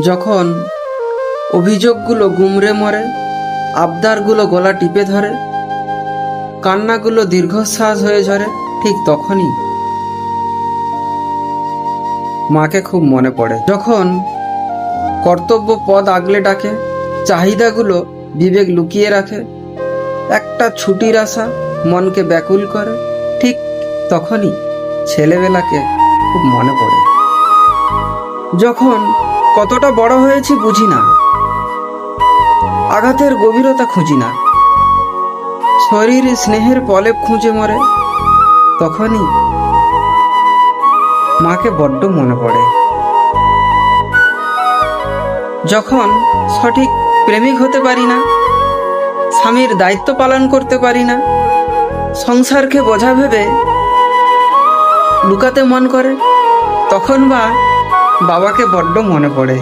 যখন অভিযোগগুলো গুমরে মরে, আবদারগুলো গলা টিপে ধরে, কান্নাগুলো দীর্ঘশ্বাস হয়ে ঝরে, ঠিক তখনই মাকে খুব মনে পড়ে। যখন কর্তব্য পদ আগলে ডাকে, চাহিদাগুলো বিবেক লুকিয়ে রাখে, একটা ছুটির আশা মনকে ব্যাকুল করে, ঠিক তখনই ছেলেবেলাকে খুব মনে পড়ে। যখন কতটা বড় হয়েছি বুঝি না, আঘাতের গভীরতা খুঁজি না, শরীর স্নেহের পলেপ খুঁজে মরে, তখনই মাকে বড্ড মনে পড়ে। যখন সঠিক প্রেমিক হতে পারি না, স্বামীর দায়িত্ব পালন করতে পারি না, সংসারকে বোঝা ভেবে লুকাতে মন করে, তখন বাবাকে বড্ড মনে পড়ে।